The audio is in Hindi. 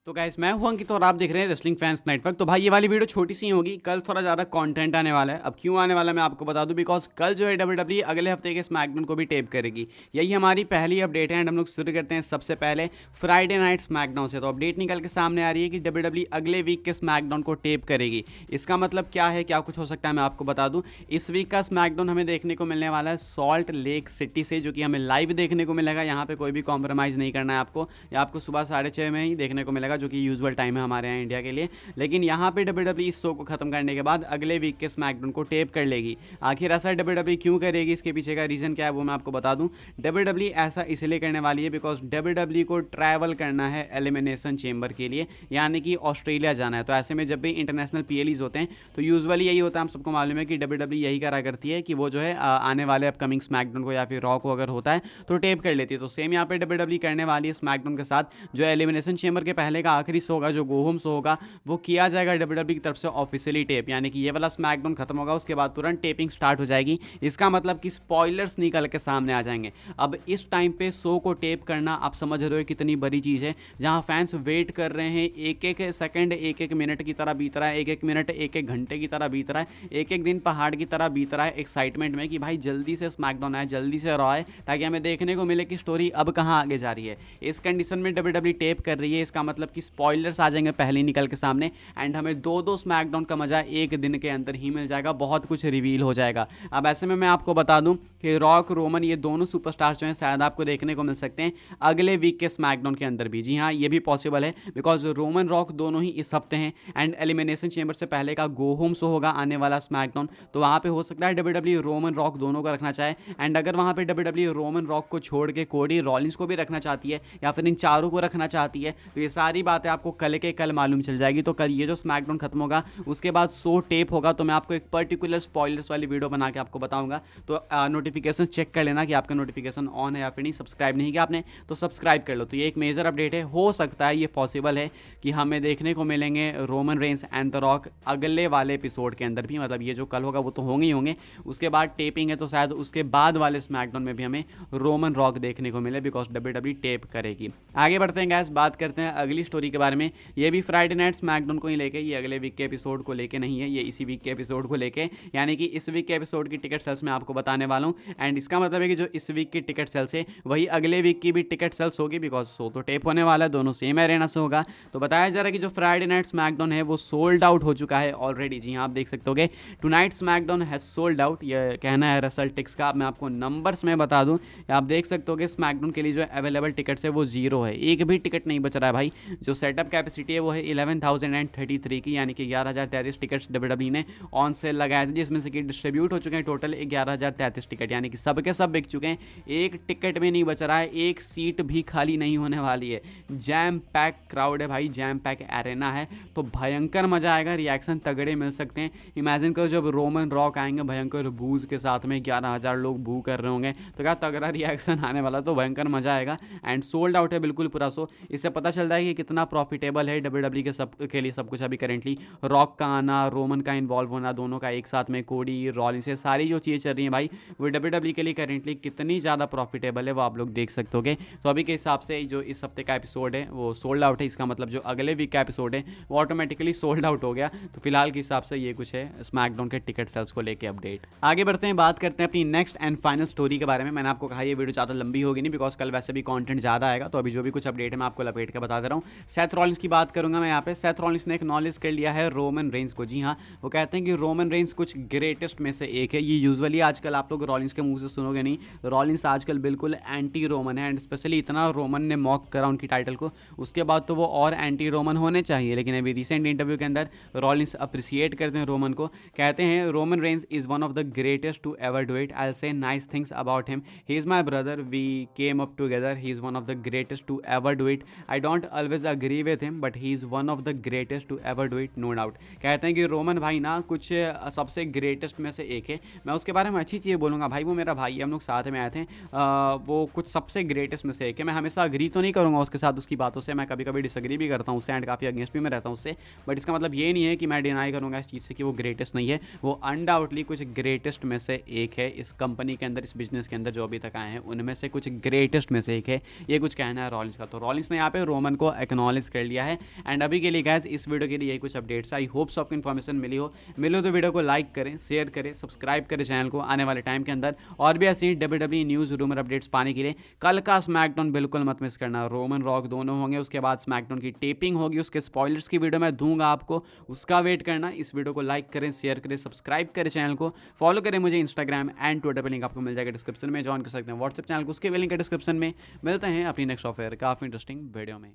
तो गाइस मैं हूं अंकित और आप देख रहे हैं रेसलिंग फैंस नेटवर्क। तो भाई ये वाली वीडियो छोटी सी ही होगी, कल थोड़ा ज़्यादा कंटेंट आने वाला है। अब क्यों आने वाला है मैं आपको बता दूं, बिकॉज कल जो है डब्ल्यूडब्ल्यूई अगले हफ्ते के स्मैकडाउन को भी टेप करेगी। यही हमारी पहली अपडेट है एंड हम लोग शुरू करते हैं सबसे पहले फ्राइडे नाइट स्मैकडाउन से। तो अपडेट निकल के सामने आ रही है कि डब्ल्यूडब्ल्यूई अगले वीक के स्मैकडाउन को टेप करेगी। इसका मतलब क्या है, क्या कुछ हो सकता है मैं आपको बता दूँ। इस वीक का स्मैकडाउन हमें देखने को मिलने वाला है सॉल्ट लेक सिटी से, जो कि हमें लाइव देखने को मिलेगा। यहाँ पे कोई भी कॉम्प्रोमाइज़ नहीं करना है आपको, या आपको सुबह 6:30 में ही देखने को मिलेगा, जो कि यूजुअल टाइम है हमारे यहाँ इंडिया के लिए। लेकिन यहाँ पे डब्ल्यूडब्ल्यूई इस शो को खत्म करने के बाद अगले वीक के स्मैकडाउन को टेप कर लेगी। आखिर ऐसा डब्ल्यूडब्ल्यूई क्यों करेगी, इसके पीछे का रीज़न क्या है वो मैं आपको बता दूं। डब्ल्यूडब्ल्यूई ऐसा इसलिए करने वाली है बिकॉज डब्ल्यूडब्ल्यूई को ट्रैवल करना है एलिमिनेशन चेंबर के लिए, यानी कि ऑस्ट्रेलिया जाना है। तो ऐसे में जब भी इंटरनेशनल पीएलईज होते हैं तो यूजुअली यही होता है, हम सबको मालूम है कि डब्ल्यूडब्ल्यूई यही करा करती है कि वो जो है आने वाले अपकमिंग स्मैकडाउन को या फिर रॉ को अगर होता है तो टेप कर लेती है। तो सेम यहाँ पे डब्ल्यूडब्ल्यूई करने वाली है स्मैकडाउन के साथ। जो एलिमिनेशन चेंबर के पहले का आखिरी शो होगा, जो गो होम शो होगा, वो किया जाएगा डब्ल्यूडब्ल्यूई की तरफ से ऑफिशियली टेप। यानी कि ये वाला स्मैकडाउन खत्म होगा, उसके बाद तुरंत टेपिंग स्टार्ट हो जाएगी। इसका मतलब कि स्पॉयलर्स निकल के सामने आ जाएंगे। अब इस टाइम पे शो को टेप करना आप समझ रहे हो कितनी बड़ी चीज़ है, जहां फैंस वेट कर रहे हैं। एक एक सेकंड एक एक मिनट की तरह बीत रहा है, एक एक मिनट एक एक घंटे की तरह बीत रहा है, एक एक दिन पहाड़ की तरह बीत रहा है एक्साइटमेंट में कि भाई जल्दी से स्मैकडाउन आए, जल्दी से रॉ आए, ताकि हमें देखने को मिले कि स्टोरी अब कहाँ आगे जा रही है। इस कंडीशन में डब्ल्यूडब्ल्यूई टेप कर रही है। इसका मतलब कि स्पॉयलर्स आ जाएंगे पहले निकल के सामने एंड हमें दो स्मैकडाउन का मजा एक दिन के अंदर ही मिल जाएगा। बहुत कुछ रिवील हो जाएगा। अब ऐसे में मैं आपको बता दूं कि रॉक रोमन ये दोनों सुपरस्टार्स जो हैं शायद आपको देखने को मिल सकते हैं अगले वीक के स्मैकडाउन के अंदर भी। जी हाँ, ये भी पॉसिबल है बिकॉज रोमन रॉक दोनों ही इस हफ्ते हैं एंड एलिमिनेशन चेंबर से पहले का गो होम शो होगा आने वाला स्मैकडाउन। तो वहाँ पे हो सकता है डब्ल्यूडब्ल्यूई रोमन रॉक दोनों को रखना चाहे एंड अगर वहाँ पे डब्ल्यूडब्ल्यूई रोमन रॉक को छोड़ के कोडी रॉलिंस को भी रखना चाहती है या फिर इन चारों को रखना चाहती है, तो ये सारी बातें आपको कल के कल मालूम चल जाएगी। तो कल ये जो स्मैकडाउन खत्म होगा उसके बाद शो टेप होगा, तो मैं आपको एक पर्टिकुलर स्पॉयलर्स वाली वीडियो बना के आपको बताऊंगा। तो नोटिफिकेशन चेक कर लेना कि आपका नोटिफिकेशन ऑन है या फिर नहीं। सब्सक्राइब नहीं किया आपने तो सब्सक्राइब कर लो। तो ये एक मेजर अपडेट है। हो सकता है, ये पॉसिबल है कि हमें देखने को मिलेंगे Roman Reigns and the rock अगले वाले एपिसोड के अंदर भी। मतलब ये जो कल होगा वो तो होंगे ही होंगे, उसके बाद टेपिंग है तो शायद उसके बाद वाले स्मैकडाउन में भी हमें रोमन रॉक देखने को मिले बिकॉज डब्ल्यूडब्ल्यूई टेप करेगी। आगे बढ़ते हैं गैस, बात करते हैं अगली स्टोरी के बारे में। ये भी फ्राइडे नाइट स्मैकडाउन को ही लेके, ये अगले वीक के एपिसोड को लेके नहीं है, ये इसी वीक के एपिसोड को लेके, यानी कि इस वीक के एपिसोड की टिकट सेल्स मैं आपको बताने वाला हूँ। एंड इसका मतलब है कि जो इस वीक की टिकट सेल्स है वही अगले वीक की भी टिकट सेल्स होगी बिकॉज शो तो टेप होने वाला है, दोनों सेम एरेना से होगा। तो बताया जा रहा है कि जो फ्राइडे नाइट स्मैकडाउन है वो सोल्ड आउट हो चुका है ऑलरेडी। जी हाँ, आप देख सकते होगे tonight SmackDown has sold out, ये कहना है रसल टिक्स का। मैं आपको नंबर्स में बता दूं, आप देख सकते होगे स्मैकडाउन के लिए जो अवेलेबल टिकट्स है वो 0 है, एक भी टिकट नहीं बच रहा है भाई। जो सेटअप कैपेसिटी है वो है 11,033 की, यानी कि 11,033 टिकट्स डब्ल्यूडब्ल्यूई ने ऑन सेल लगाए थे, जिसमें से कि डिस्ट्रीब्यूट हो चुके हैं टोटल 11,033 टिकट, यानी कि सबके सब बिक चुके हैं। एक टिकट भी नहीं बच रहा है, एक सीट भी खाली नहीं होने वाली है। जैम पैक क्राउड है भाई, जैम पैक एरेना है, तो भयंकर मजा आएगा, रिएक्शन तगड़े मिल सकते हैं। इमेजिन करो जब रोमन रॉक आएंगे भयंकर बूज के साथ में, 11,000 लोग बू कर रहे होंगे, तो क्या तगड़ा रिएक्शन आने वाला, तो भयंकर मजा आएगा। एंड सोल्ड आउट है बिल्कुल पूरा शो। इससे पता चलता है कि कितना प्रॉफिटेबल है डब्ल्यूडब्ल्यूई के सब के लिए सब कुछ अभी करेंटली। रॉक का आना, रोमन का इन्वॉल्व होना, दोनों का एक साथ में, कोडी रॉलिंस से सारी जो चीज़ें चल रही हैं भाई, वो डब्ल्यूडब्ल्यूई के लिए करेंटली कितनी ज़्यादा प्रॉफिटेबल है वो आप लोग देख सकते होगे। तो अभी के हिसाब से जो इस हफ्ते का एपिसोड है वो सोल्ड आउट है। इसका मतलब जो अगले वीक का एपिसोड है वो ऑटोमेटिकली सोल्ड आउट हो गया। तो फिलहाल के हिसाब से ये कुछ है स्मैकडाउन के टिकट सेल्स को लेके अपडेट। आगे बढ़ते हैं, बात करते हैं अपनी नेक्स्ट एंड फाइनल स्टोरी के बारे में। मैंने आपको कहा ये वीडियो ज़्यादा लंबी होगी नहीं बिकॉज कल वैसे भी कंटेंट ज़्यादा आएगा। तो अभी जो भी कुछ अपडेट है मैं आपको लपेट के बता दे रहा हूँ। सेथ रॉलिंस की बात करूंगा मैं यहाँ पे। सेथ रॉलिंस ने एक्नॉलेज कर लिया है रोमन रेंस को। जी हाँ, वो कहते हैं कि रोमन रेंस कुछ ग्रेटेस्ट में से एक है। ये यूजुअली आजकल आप लोग रॉलिंस के मुंह से सुनोगे नहीं, रॉलिंस आजकल बिल्कुल एंटी रोमन है एंड स्पेशली इतना रोमन ने मॉक करा उनकी टाइटल को, उसके बाद तो वो और एंटी रोमन होने चाहिए। लेकिन अभी रिसेंट इंटरव्यू के अंदर रॉलिंस अप्रिसिएट करते हैं रोमन को, कहते हैं Roman Reigns is one of the greatest to ever do it, I will say nice things about him, he is my brother, we came up together, he is one of the greatest to ever do it, I don't always agree with him but he is one of the greatest to ever do it, no doubt. कहते हैं कि रोमन भाई ना कुछ सबसे ग्रेटेस्ट में से एक है। मैं उसके बारे में अच्छी चीज़ बोलूँगा भाई, वो मेरा भाई है, हम लोग साथ में आए थे। वो कुछ सबसे ग्रेटेस्ट में से एक है। मैं हमेशा अग्री तो नहीं करूँगा उसके साथ, उसकी बातों से मैं कभी कभी डिसअग्री भी करता हूँ उससे एंड काफ़ी अगेंस्ट भी मैं रहता हूँ उससे, बट इसका मतलब ये नहीं है कि मैं डिनाई करूँगा इस चीज़ से कि वो ग्रेटेस्ट नहीं है। वो अनडाउटली कुछ ग्रेटेस्ट में से एक है इस कंपनी के अंदर, इस बिजनेस के अंदर जो अभी तक आए हैं उनमें से कुछ ग्रेटेस्ट में से एक है। ये कुछ कहना है रॉलिंस का। तो रॉलिंस ने यहाँ पे रोमन को एक्नॉलेज कर लिया है। एंड अभी के लिए गाइस इस वीडियो के लिए यही कुछ अपडेट्स। आई होप आपको इन्फॉर्मेशन मिली हो तो वीडियो को लाइक करें, शेयर करें, सब्सक्राइब करें चैनल को आने वाले टाइम के अंदर। और भी ऐसी WWE न्यूज़ रूमर अपडेट्स पाने के लिए कल का स्मैकडाउन बिल्कुल मत मिस करना। रोमन रॉक दोनों होंगे, उसके बाद स्मैकडाउन की टेपिंग होगी, उसके स्पॉयलर्स की वीडियो मैं दूंगा आपको, उसका वेट करना। इस वीडियो को लाइक करें, शेयर करें, सब्सक्राइब करें चैनल को, फॉलो करें मुझे इंस्टाग्राम एंड ट्विटर पर, लिंक आपको मिल जाएगा डिस्क्रिप्शन में। ज्वाइन कर सकते हैं व्हाट्सएप चैनल को, उसके भी लिंक है डिस्क्रिप्शन में। मिलते हैं अपनी नेक्स्ट ऑफर काफ़ी इंटरेस्टिंग वीडियो में।